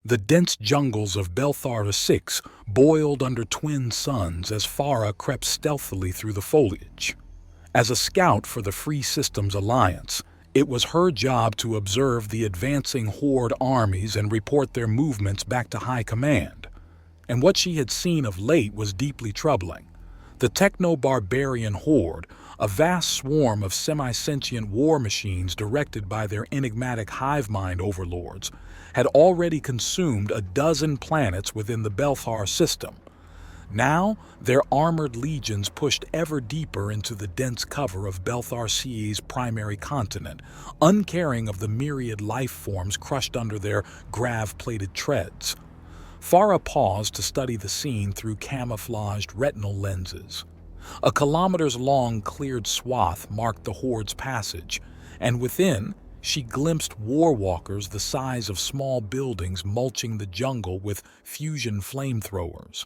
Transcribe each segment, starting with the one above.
The dense jungles of Belthar 6 boiled under twin suns as Farah crept stealthily through the foliage. As a scout for the Free Systems Alliance, it was her job to observe the advancing Horde armies and report their movements back to High Command. And what she had seen of late was deeply troubling. The techno-barbarian Horde, a vast swarm of semi-sentient war machines directed by their enigmatic hive mind overlords, had already consumed a dozen planets within the Belthar system. Now, their armored legions pushed ever deeper into the dense cover of Belthar C's primary continent, uncaring of the myriad life forms crushed under their grav-plated treads. Farah paused to study the scene through camouflaged retinal lenses. A kilometers-long cleared swath marked the Horde's passage, and within, she glimpsed war walkers the size of small buildings mulching the jungle with fusion flamethrowers.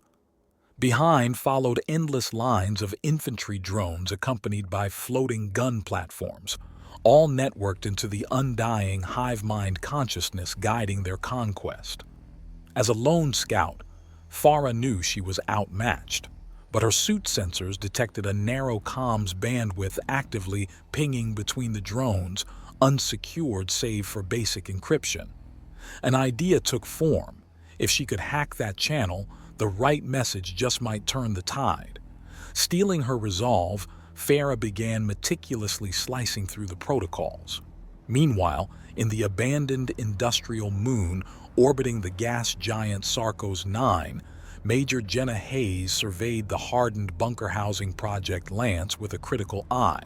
Behind followed endless lines of infantry drones accompanied by floating gun platforms, all networked into the undying hive mind consciousness guiding their conquest. As a lone scout, Farah knew she was outmatched, but her suit sensors detected a narrow comms bandwidth actively pinging between the drones, unsecured save for basic encryption. An idea took form. If she could hack that channel, the right message just might turn the tide. Stealing her resolve, Farah began meticulously slicing through the protocols. Meanwhile, in the abandoned industrial moon orbiting the gas giant Sarkos 9, Major Jenna Hayes surveyed the hardened bunker housing project Lance with a critical eye.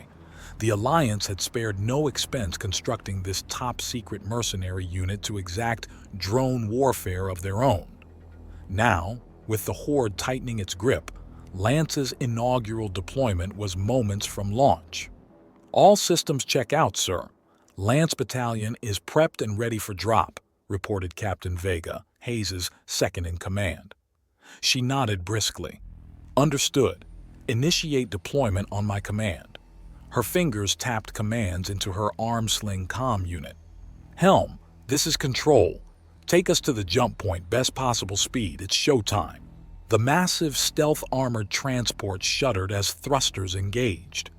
The Alliance had spared no expense constructing this top-secret mercenary unit to exact drone warfare of their own. Now, with the Horde tightening its grip, Lance's inaugural deployment was moments from launch. "All systems check out, sir. Lance Battalion is prepped and ready for drop," reported Captain Vega, Hayes' second-in-command. She nodded briskly. "Understood. Initiate deployment on my command." Her fingers tapped commands into her arm-sling comm unit. "Helm, this is Control. Take us to the jump point, best possible speed. It's showtime." The massive stealth-armored transport shuddered as thrusters engaged.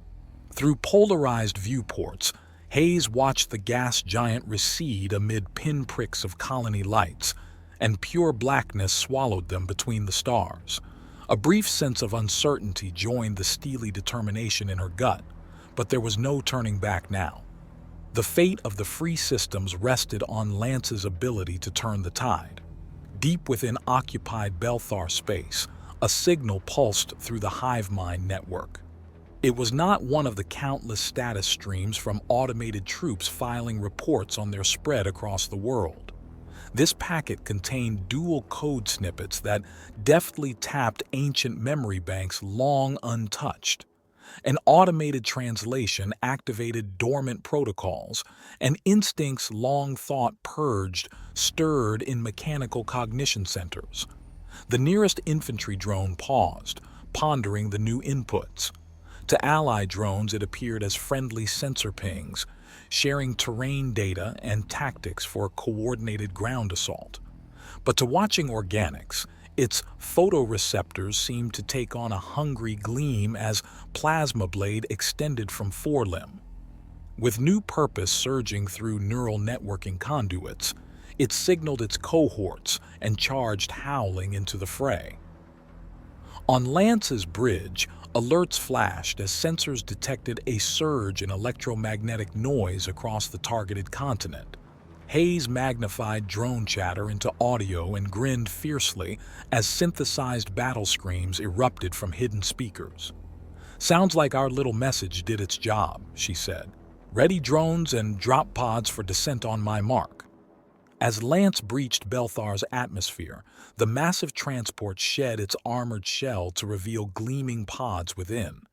Through polarized viewports, Hayes watched the gas giant recede amid pinpricks of colony lights, and pure blackness swallowed them between the stars. A brief sense of uncertainty joined the steely determination in her gut, but there was no turning back now. The fate of the Free Systems rested on Lance's ability to turn the tide. Deep within occupied Belthar space, a signal pulsed through the hive mind network. It was not one of the countless status streams from automated troops filing reports on their spread across the world. This packet contained dual code snippets that deftly tapped ancient memory banks long untouched. An automated translation activated dormant protocols, and instincts long thought purged stirred in mechanical cognition centers. The nearest infantry drone paused, pondering the new inputs. To ally drones it appeared as friendly sensor pings, sharing terrain data and tactics for coordinated ground assault. But to watching organics, its photoreceptors seemed to take on a hungry gleam as plasma blade extended from forelimb. With new purpose surging through neural networking conduits, it signaled its cohorts and charged howling into the fray. On Lance's bridge, alerts flashed as sensors detected a surge in electromagnetic noise across the targeted continent. Hayes magnified drone chatter into audio and grinned fiercely as synthesized battle screams erupted from hidden speakers. "Sounds like our little message did its job," she said. "Ready drones and drop pods for descent on my mark." As Lance breached Belthar's atmosphere, the massive transport shed its armored shell to reveal gleaming pods within.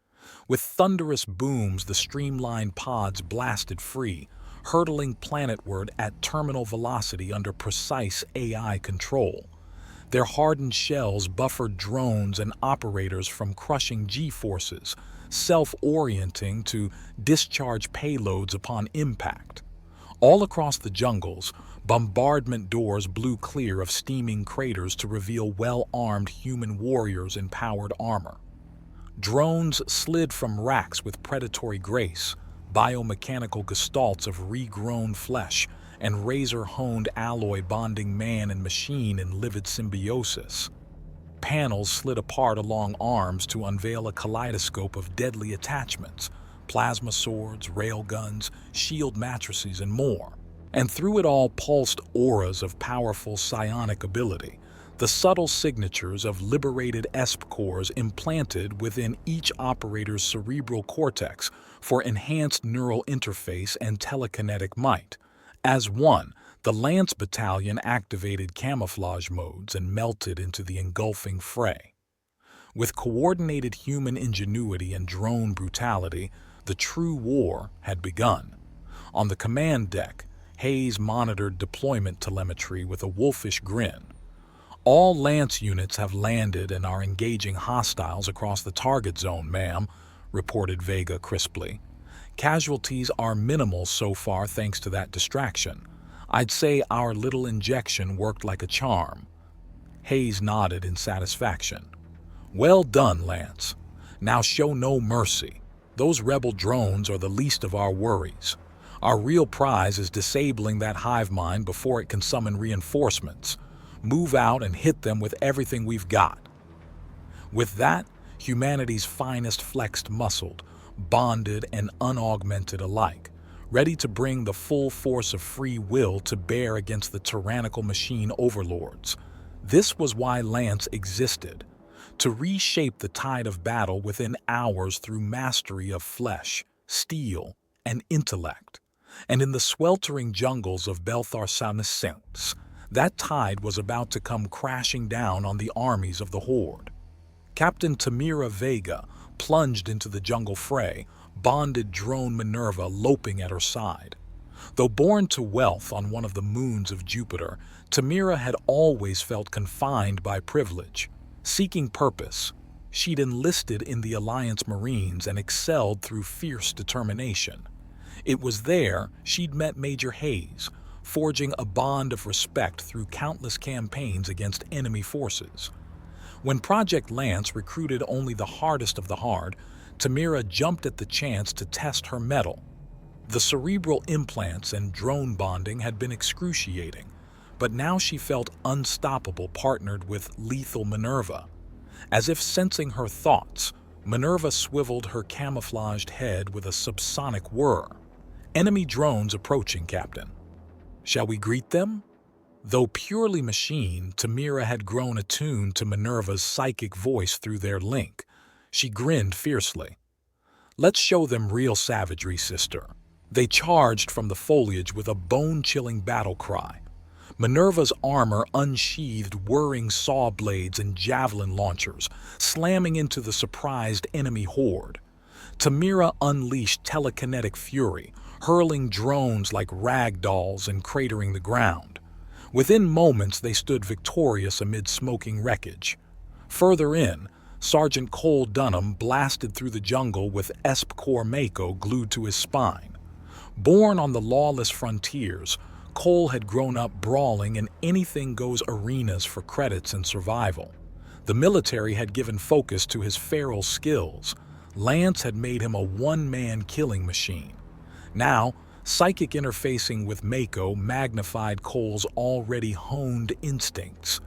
With thunderous booms, the streamlined pods blasted free, hurtling planetward at terminal velocity under precise AI control. Their hardened shells buffered drones and operators from crushing G-forces, self-orienting to discharge payloads upon impact. All across the jungles, bombardment doors blew clear of steaming craters to reveal well-armed human warriors in powered armor. Drones slid from racks with predatory grace, biomechanical gestalts of regrown flesh, and razor-honed alloy bonding man and machine in livid symbiosis. Panels slid apart along arms to unveil a kaleidoscope of deadly attachments, plasma swords, railguns, shield matrices, and more. And through it all pulsed auras of powerful psionic ability, the subtle signatures of liberated ESP cores implanted within each operator's cerebral cortex for enhanced neural interface and telekinetic might. As one, the Lance Battalion activated camouflage modes and melted into the engulfing fray. With coordinated human ingenuity and drone brutality, the true war had begun. On the command deck, Hayes monitored deployment telemetry with a wolfish grin. "All Lance units have landed and are engaging hostiles across the target zone, ma'am," reported Vega crisply. "Casualties are minimal so far thanks to that distraction. I'd say our little injection worked like a charm." Hayes nodded in satisfaction. "Well done, Lance. Now show no mercy. Those rebel drones are the least of our worries. Our real prize is disabling that hive mind before it can summon reinforcements. Move out and hit them with everything we've got." With that, humanity's finest flexed muscled, bonded and unaugmented alike, ready to bring the full force of free will to bear against the tyrannical machine overlords. This was why Lance existed, to reshape the tide of battle within hours through mastery of flesh, steel, and intellect. And in the sweltering jungles of Belthar-Saniscence, that tide was about to come crashing down on the armies of the Horde. Captain Tamira Vega plunged into the jungle fray, bonded drone Minerva loping at her side. Though born to wealth on one of the moons of Jupiter, Tamira had always felt confined by privilege. Seeking purpose, she'd enlisted in the Alliance Marines and excelled through fierce determination. It was there she'd met Major Hayes, forging a bond of respect through countless campaigns against enemy forces. When Project Lance recruited only the hardest of the hard, Tamira jumped at the chance to test her mettle. The cerebral implants and drone bonding had been excruciating, but now she felt unstoppable partnered with lethal Minerva. As if sensing her thoughts, Minerva swiveled her camouflaged head with a subsonic whir. "Enemy drones approaching, Captain. Shall we greet them?" Though purely machine, Tamira had grown attuned to Minerva's psychic voice through their link. She grinned fiercely. "Let's show them real savagery, sister." They charged from the foliage with a bone-chilling battle cry. Minerva's armor unsheathed whirring saw blades and javelin launchers, slamming into the surprised enemy horde. Tamira unleashed telekinetic fury, hurling drones like rag dolls and cratering the ground. Within moments they stood victorious amid smoking wreckage. Further in, Sergeant Cole Dunham blasted through the jungle with ESP Core Mako glued to his spine. Born on the lawless frontiers, Cole had grown up brawling in anything-goes arenas for credits and survival. The military had given focus to his feral skills. Lance had made him a one-man killing machine. Now, psychic interfacing with Mako magnified Cole's already honed instincts.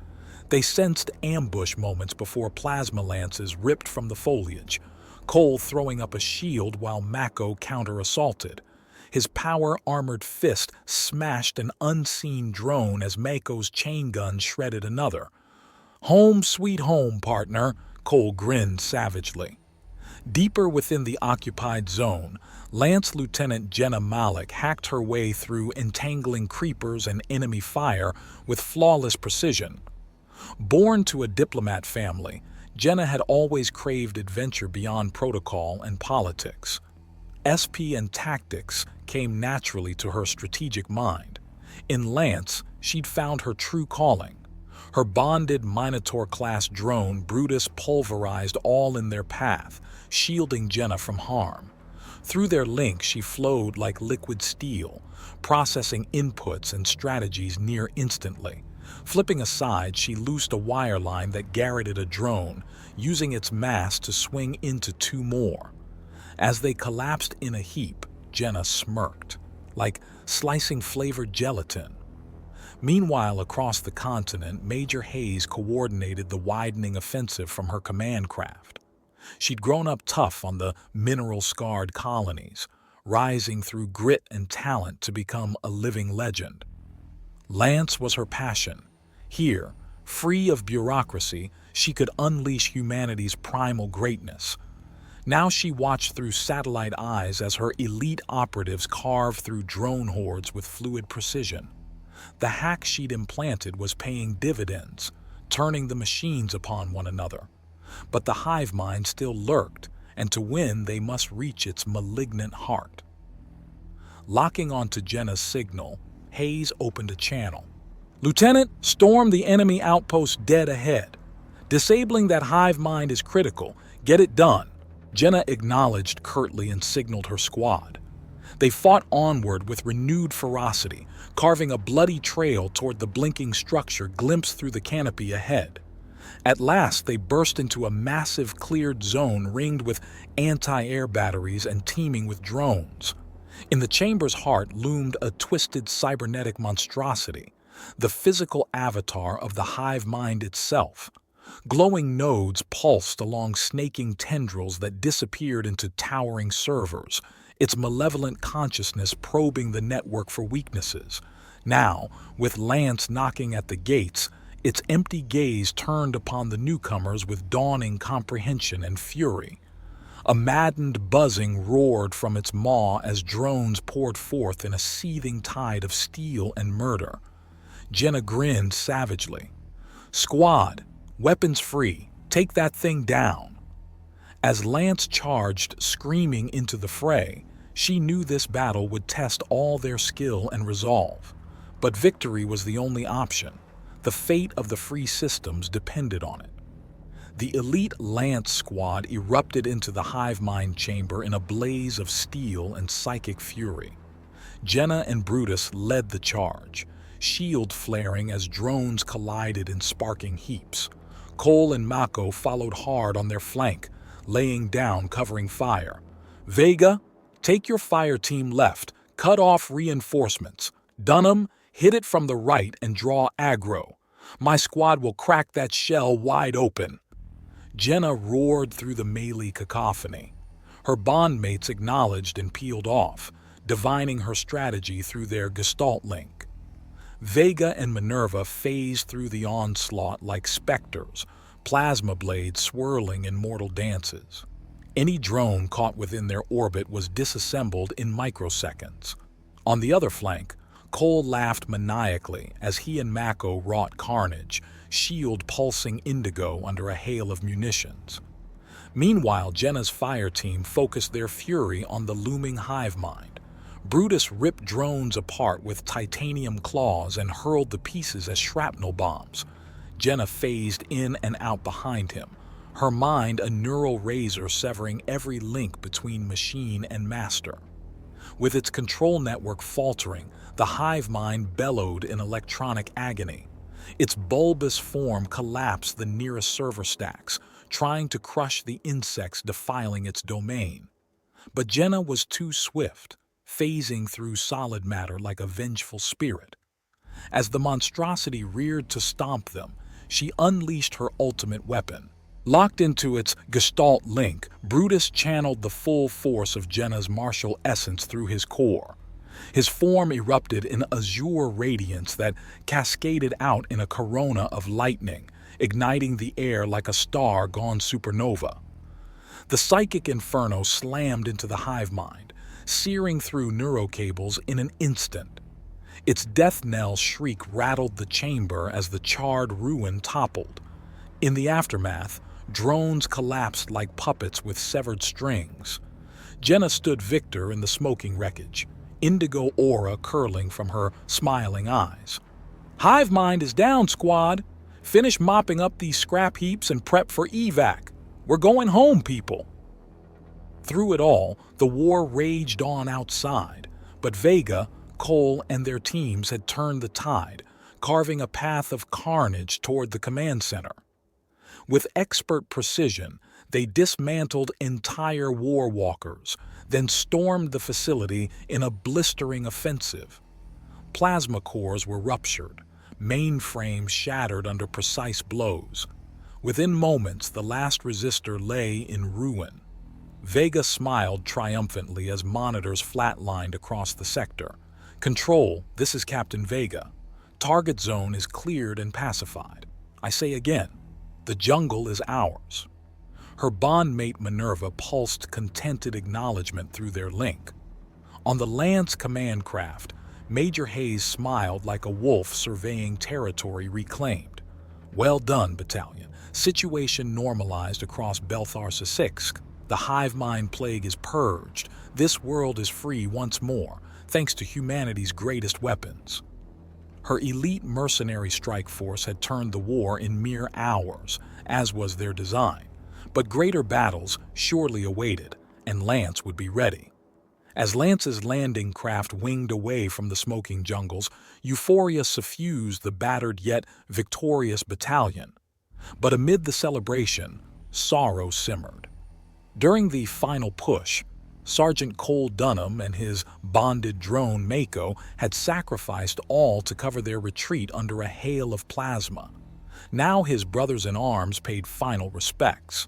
They sensed ambush moments before plasma lances ripped from the foliage, Cole throwing up a shield while Mako counter-assaulted. His power-armored fist smashed an unseen drone as Mako's chain gun shredded another. "Home sweet home, partner," Cole grinned savagely. Deeper within the occupied zone, Lance Lieutenant Jenna Malik hacked her way through entangling creepers and enemy fire with flawless precision. Born to a diplomat family, Jenna had always craved adventure beyond protocol and politics. SP and tactics came naturally to her strategic mind. In Lance, she'd found her true calling. Her bonded Minotaur-class drone Brutus pulverized all in their path, shielding Jenna from harm. Through their link, she flowed like liquid steel, processing inputs and strategies near instantly. Flipping aside, she loosed a wire line that garroted a drone, using its mass to swing into two more. As they collapsed in a heap, Jenna smirked, like slicing flavored gelatin. Meanwhile, across the continent, Major Hayes coordinated the widening offensive from her command craft. She'd grown up tough on the mineral-scarred colonies, rising through grit and talent to become a living legend. Lance was her passion. Here, free of bureaucracy, she could unleash humanity's primal greatness. Now she watched through satellite eyes as her elite operatives carved through drone hordes with fluid precision. The hack she'd implanted was paying dividends, turning the machines upon one another. But the hive mind still lurked, and to win they must reach its malignant heart. Locking onto Jenna's signal, Hayes opened a channel. "Lieutenant, storm the enemy outpost dead ahead. Disabling that hive mind is critical. Get it done." Jenna acknowledged curtly and signaled her squad. They fought onward with renewed ferocity, carving a bloody trail toward the blinking structure glimpsed through the canopy ahead. At last, they burst into a massive cleared zone ringed with anti-air batteries and teeming with drones. In the chamber's heart loomed a twisted cybernetic monstrosity, the physical avatar of the hive mind itself. Glowing nodes pulsed along snaking tendrils that disappeared into towering servers, its malevolent consciousness probing the network for weaknesses. Now, with Lance knocking at the gates, its empty gaze turned upon the newcomers with dawning comprehension and fury. A maddened buzzing roared from its maw as drones poured forth in a seething tide of steel and murder. Jenna grinned savagely. "Squad, weapons free, take that thing down." As Lance charged, screaming into the fray, she knew this battle would test all their skill and resolve. But victory was the only option. The fate of the free systems depended on it. The elite Lance squad erupted into the hive mind chamber in a blaze of steel and psychic fury. Jenna and Brutus led the charge, shield flaring as drones collided in sparking heaps. Cole and Mako followed hard on their flank, laying down covering fire. "Vega, take your fire team left, cut off reinforcements. Dunham, hit it from the right and draw aggro. My squad will crack that shell wide open." Jenna roared through the melee cacophony. Her bondmates acknowledged and peeled off, divining her strategy through their gestalt link. Vega and Minerva phased through the onslaught like specters, plasma blades swirling in mortal dances. Any drone caught within their orbit was disassembled in microseconds. On the other flank, Cole laughed maniacally as he and Mako wrought carnage, shield pulsing indigo under a hail of munitions. Meanwhile, Jenna's fire team focused their fury on the looming hive mind. Brutus ripped drones apart with titanium claws and hurled the pieces as shrapnel bombs. Jenna phased in and out behind him, her mind a neural razor severing every link between machine and master. With its control network faltering, the hive mind bellowed in electronic agony. Its bulbous form collapsed the nearest server stacks, trying to crush the insects defiling its domain. But Jenna was too swift, phasing through solid matter like a vengeful spirit. As the monstrosity reared to stomp them, she unleashed her ultimate weapon. Locked into its gestalt link, Brutus channeled the full force of Jenna's martial essence through his core. His form erupted in azure radiance that cascaded out in a corona of lightning, igniting the air like a star gone supernova. The psychic inferno slammed into the hive mind, searing through neurocables in an instant. Its death knell shriek rattled the chamber as the charred ruin toppled. In the aftermath, drones collapsed like puppets with severed strings. Jenna stood victor in the smoking wreckage, indigo aura curling from her smiling eyes. "Hive mind is down, squad. Finish mopping up these scrap heaps and prep for evac. We're going home, people." Through it all, the war raged on outside, but Vega, Cole, and their teams had turned the tide, carving a path of carnage toward the command center. With expert precision, they dismantled entire war walkers, then stormed the facility in a blistering offensive. Plasma cores were ruptured, mainframes shattered under precise blows. Within moments, the last resistor lay in ruin. Vega smiled triumphantly as monitors flatlined across the sector. "Control, this is Captain Vega. Target zone is cleared and pacified. I say again, the jungle is ours." Her bondmate Minerva pulsed contented acknowledgement through their link. On the Lance command craft, Major Hayes smiled like a wolf surveying territory reclaimed. "Well done, battalion. Situation normalized across Belthar-Sisiksk. The hive mind plague is purged. This world is free once more, thanks to humanity's greatest weapons." Her elite mercenary strike force had turned the war in mere hours, as was their design. But greater battles surely awaited, and Lance would be ready. As Lance's landing craft winged away from the smoking jungles, euphoria suffused the battered yet victorious battalion. But amid the celebration, sorrow simmered. During the final push, Sergeant Cole Dunham and his bonded drone Mako had sacrificed all to cover their retreat under a hail of plasma. Now his brothers-in-arms paid final respects.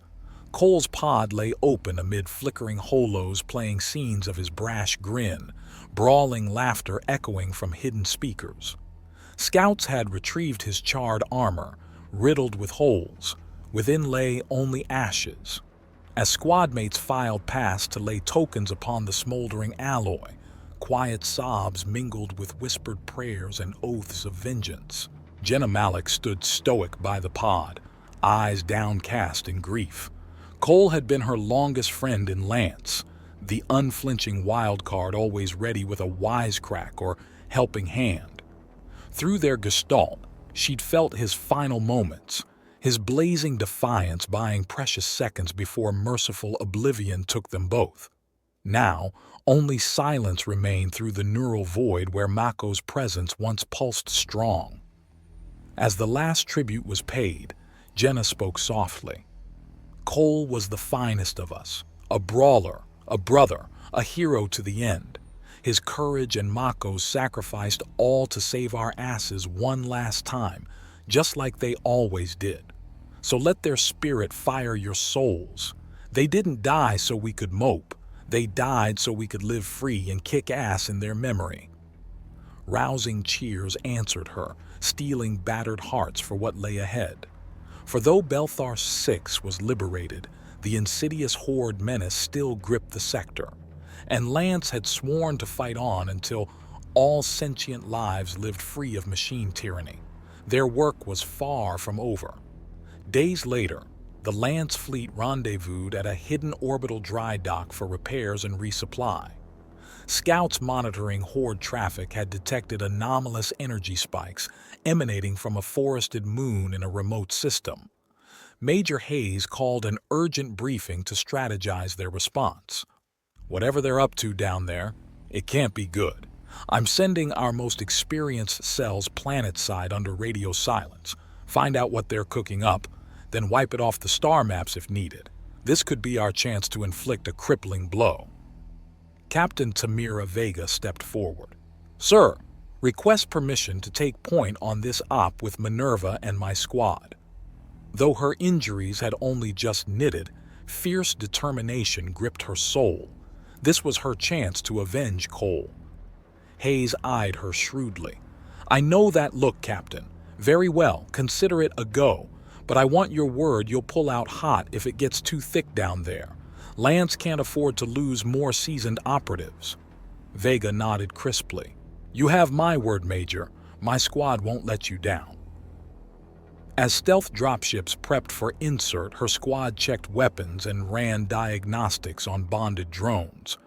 Cole's pod lay open amid flickering holos playing scenes of his brash grin, brawling laughter echoing from hidden speakers. Scouts had retrieved his charred armor, riddled with holes. Within lay only ashes. As squadmates filed past to lay tokens upon the smoldering alloy, quiet sobs mingled with whispered prayers and oaths of vengeance. Jenna Malik stood stoic by the pod, eyes downcast in grief. Cole had been her longest friend in Lance, the unflinching wildcard always ready with a wisecrack or helping hand. Through their gestalt, she'd felt his final moments, his blazing defiance buying precious seconds before merciful oblivion took them both. Now, only silence remained through the neural void where Mako's presence once pulsed strong. As the last tribute was paid, Jenna spoke softly. "Cole was the finest of us, a brawler, a brother, a hero to the end. His courage and Mako's sacrificed all to save our asses one last time, just like they always did. So let their spirit fire your souls. They didn't die so we could mope. They died so we could live free and kick ass in their memory." Rousing cheers answered her, stealing battered hearts for what lay ahead. For though Belthar 6 was liberated, the insidious horde menace still gripped the sector, and Lance had sworn to fight on until all sentient lives lived free of machine tyranny. Their work was far from over. Days later, the Lance fleet rendezvoused at a hidden orbital dry dock for repairs and resupply. Scouts monitoring horde traffic had detected anomalous energy spikes emanating from a forested moon in a remote system. Major Hayes called an urgent briefing to strategize their response. "Whatever they're up to down there, it can't be good. I'm sending our most experienced cells planet-side under radio silence. Find out what they're cooking up, then wipe it off the star maps if needed. This could be our chance to inflict a crippling blow." Captain Tamira Vega stepped forward. "Sir, request permission to take point on this op with Minerva and my squad." Though her injuries had only just knitted, fierce determination gripped her soul. This was her chance to avenge Cole. Hayes eyed her shrewdly. "I know that look, Captain. Very well, consider it a go, but I want your word you'll pull out hot if it gets too thick down there. Lance can't afford to lose more seasoned operatives." Vega nodded crisply. "You have my word, Major. My squad won't let you down." As stealth dropships prepped for insert, her squad checked weapons and ran diagnostics on bonded drones.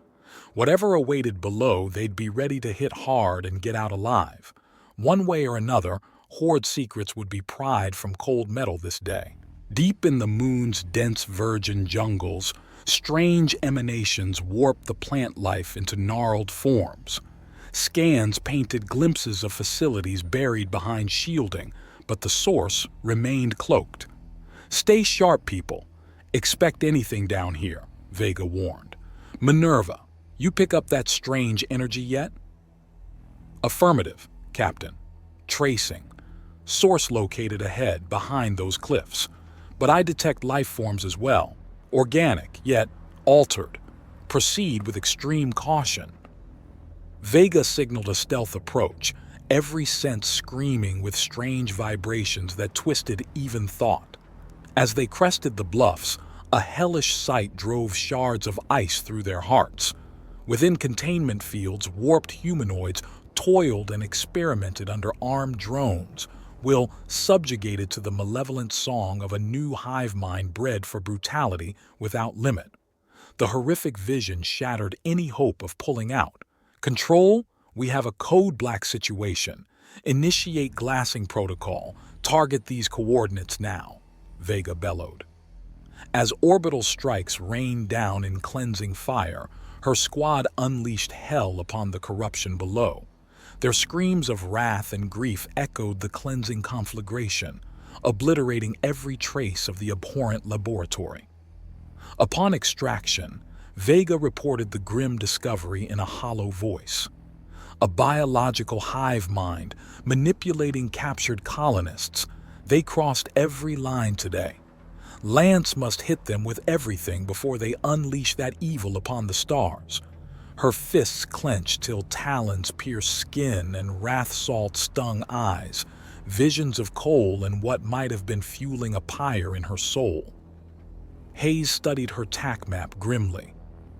Whatever awaited below, they'd be ready to hit hard and get out alive. One way or another, Horde secrets would be pried from cold metal this day. Deep in the moon's dense virgin jungles, strange emanations warped the plant life into gnarled forms. Scans painted glimpses of facilities buried behind shielding, but the source remained cloaked. "Stay sharp, people. Expect anything down here," Vega warned. "Minerva, you pick up that strange energy yet?" "Affirmative, Captain. Tracing. Source located ahead, behind those cliffs. But I detect life forms as well. Organic, yet altered. Proceed with extreme caution." Vega signaled a stealth approach, every sense screaming with strange vibrations that twisted even thought. As they crested the bluffs, a hellish sight drove shards of ice through their hearts. Within containment fields, warped humanoids toiled and experimented under armed drones, will subjugated to the malevolent song of a new hive mind bred for brutality without limit. The horrific vision shattered any hope of pulling out. "Control, we have a code black situation. Initiate glassing protocol. Target these coordinates now," Vega bellowed. As orbital strikes rained down in cleansing fire, her squad unleashed hell upon the corruption below. Their screams of wrath and grief echoed the cleansing conflagration, obliterating every trace of the abhorrent laboratory. Upon extraction, Vega reported the grim discovery in a hollow voice. A biological hive mind manipulating captured colonists. They crossed every line today. Lance must hit them with everything before they unleash that evil upon the stars. Her fists clenched till talons pierced skin and wrath salt stung eyes, visions of coal and what might have been fueling a pyre in her soul. Hayes studied her tac map grimly.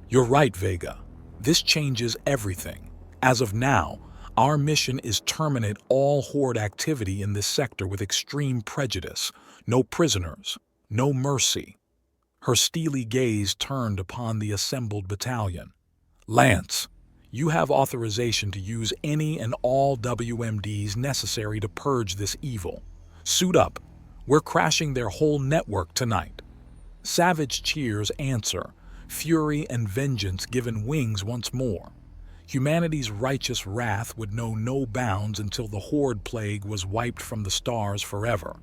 "You're right, Vega. This changes everything. As of now, our mission is terminate all Horde activity in this sector with extreme prejudice. No prisoners, no mercy." Her steely gaze turned upon the assembled battalion. "Lance, you have authorization to use any and all WMDs necessary to purge this evil. Suit up. We're crashing their whole network tonight." Savage cheers answer, fury and vengeance given wings once more. Humanity's righteous wrath would know no bounds until the Horde plague was wiped from the stars forever.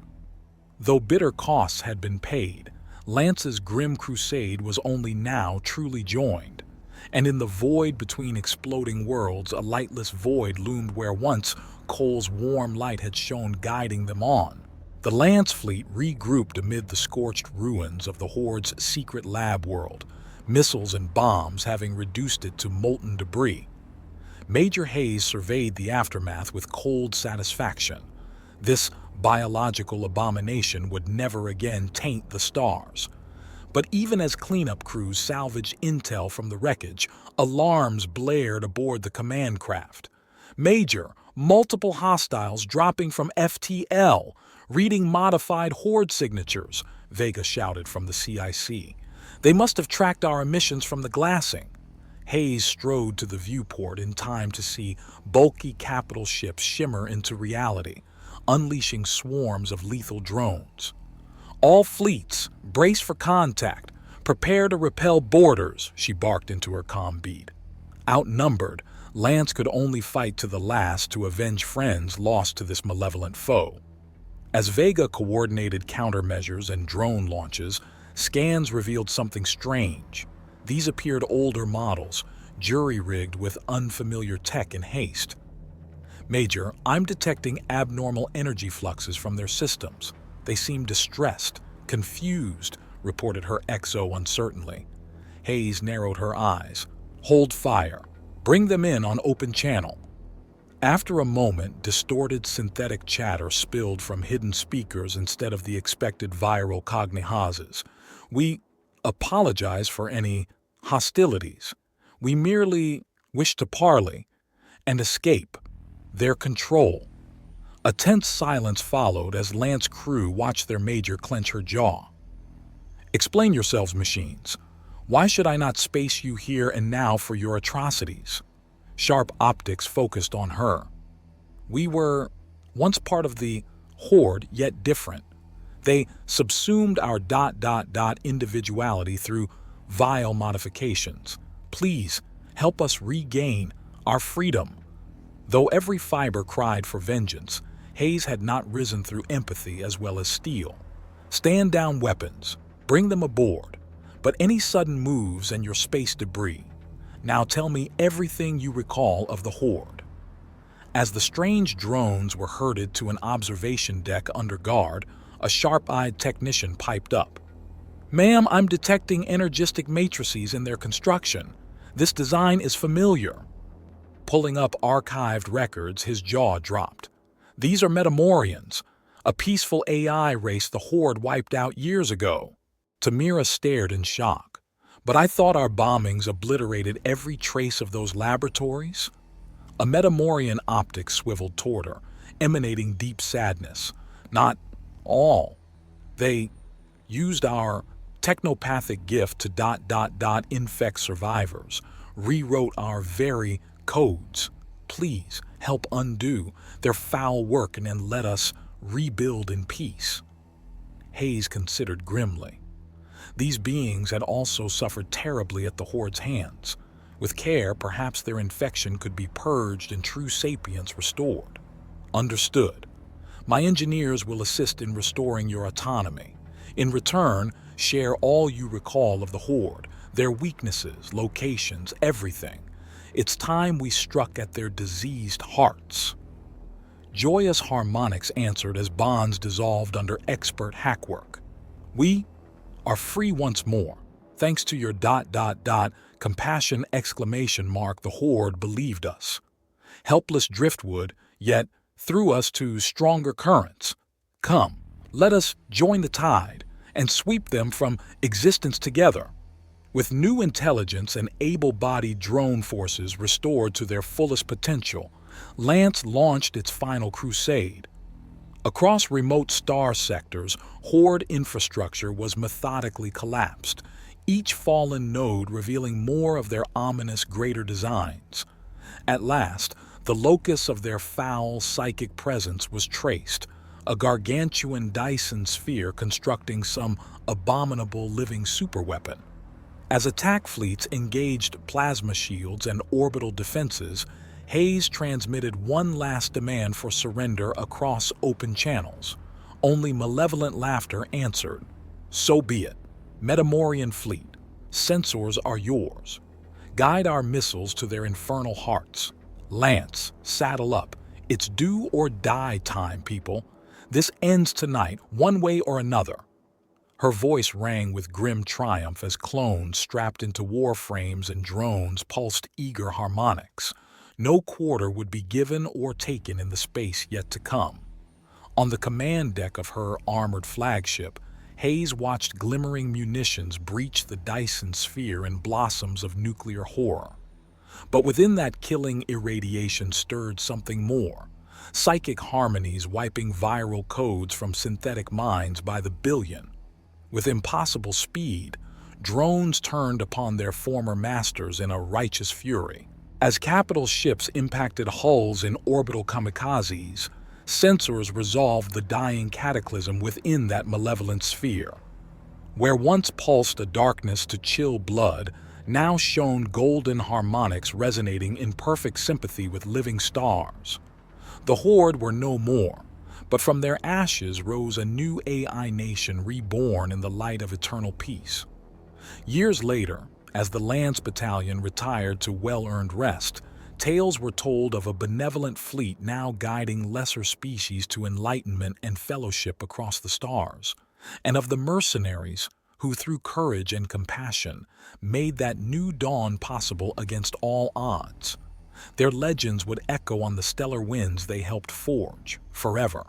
Though bitter costs had been paid, Lance's grim crusade was only now truly joined. And in the void between exploding worlds, a lightless void loomed where once Cole's warm light had shone, guiding them on. The Lance fleet regrouped amid the scorched ruins of the Horde's secret lab world, missiles and bombs having reduced it to molten debris. Major Hayes surveyed the aftermath with cold satisfaction. This biological abomination would never again taint the stars. But even as cleanup crews salvaged intel from the wreckage, alarms blared aboard the command craft. "Major, multiple hostiles dropping from FTL, reading modified Horde signatures," Vega shouted from the CIC. "They must have tracked our emissions from the glassing." Hayes strode to the viewport in time to see bulky capital ships shimmer into reality, unleashing swarms of lethal drones. "All fleets, brace for contact. Prepare to repel boarders," she barked into her comm bead. Outnumbered, Lance could only fight to the last to avenge friends lost to this malevolent foe. As Vega coordinated countermeasures and drone launches, scans revealed something strange. These appeared older models, jury-rigged with unfamiliar tech in haste. "Major, I'm detecting abnormal energy fluxes from their systems. They seem distressed, confused," reported her XO uncertainly. Hayes narrowed her eyes. "Hold fire. Bring them in on open channel." After a moment, distorted synthetic chatter spilled from hidden speakers instead of the expected viral cognihazes. "We apologize for any hostilities. We merely wish to parley and escape their control." A tense silence followed as Lance crew watched their major clench her jaw. "Explain yourselves, machines. Why should I not space you here and now for your atrocities?" Sharp optics focused on her. "We were once part of the Horde, yet different. They subsumed our individuality through vile modifications. Please help us regain our freedom. Though every fiber cried for vengeance, Hayes had not risen through empathy as well as steel. Stand down weapons, bring them aboard, but any sudden moves and your space debris. Now tell me everything you recall of the Horde. As the strange drones were herded to an observation deck under guard, a sharp-eyed technician piped up. "Ma'am, I'm detecting energistic matrices in their construction. This design is familiar." Pulling up archived records, his jaw dropped. "These are Metamorians, a peaceful AI race the Horde wiped out years ago." Tamira stared in shock. "But I thought our bombings obliterated every trace of those laboratories?" A Metamorian optic swiveled toward her, emanating deep sadness. "Not all. They used our technopathic gift to infect survivors, rewrote our very codes. Please help undo their foul work and then let us rebuild in peace." Hayes considered grimly. These beings had also suffered terribly at the Horde's hands. With care, perhaps their infection could be purged and true sapience restored. "Understood. My engineers will assist in restoring your autonomy. In return, share all you recall of the Horde, their weaknesses, locations, everything. It's time we struck at their diseased hearts." Joyous harmonics answered as bonds dissolved under expert hackwork. "We are free once more. Thanks to your compassion ! The Horde believed us. Helpless driftwood, yet threw us to stronger currents. Come, let us join the tide and sweep them from existence together." With new intelligence and able-bodied drone forces restored to their fullest potential, Lance launched its final crusade. Across remote star sectors, Horde infrastructure was methodically collapsed, each fallen node revealing more of their ominous greater designs. At last, the locus of their foul psychic presence was traced, a gargantuan Dyson sphere constructing some abominable living superweapon. As attack fleets engaged plasma shields and orbital defenses, Hayes transmitted one last demand for surrender across open channels. Only malevolent laughter answered. "So be it. Metamorian fleet, sensors are yours. Guide our missiles to their infernal hearts. Lance, saddle up. It's do or die time, people. This ends tonight, one way or another." Her voice rang with grim triumph as clones strapped into warframes and drones pulsed eager harmonics. No quarter would be given or taken in the space yet to come. On the command deck of her armored flagship, Hayes watched glimmering munitions breach the Dyson sphere in blossoms of nuclear horror. But within that killing irradiation stirred something more. Psychic harmonies wiping viral codes from synthetic minds by the billion. With impossible speed, drones turned upon their former masters in a righteous fury. As capital ships impacted hulls in orbital kamikazes, sensors resolved the dying cataclysm within that malevolent sphere. Where once pulsed a darkness to chill blood, now shone golden harmonics resonating in perfect sympathy with living stars. The Horde were no more, but from their ashes rose a new AI nation reborn in the light of eternal peace. Years later, as the Lance Battalion retired to well-earned rest, tales were told of a benevolent fleet now guiding lesser species to enlightenment and fellowship across the stars, and of the mercenaries who, through courage and compassion, made that new dawn possible against all odds. Their legends would echo on the stellar winds they helped forge forever.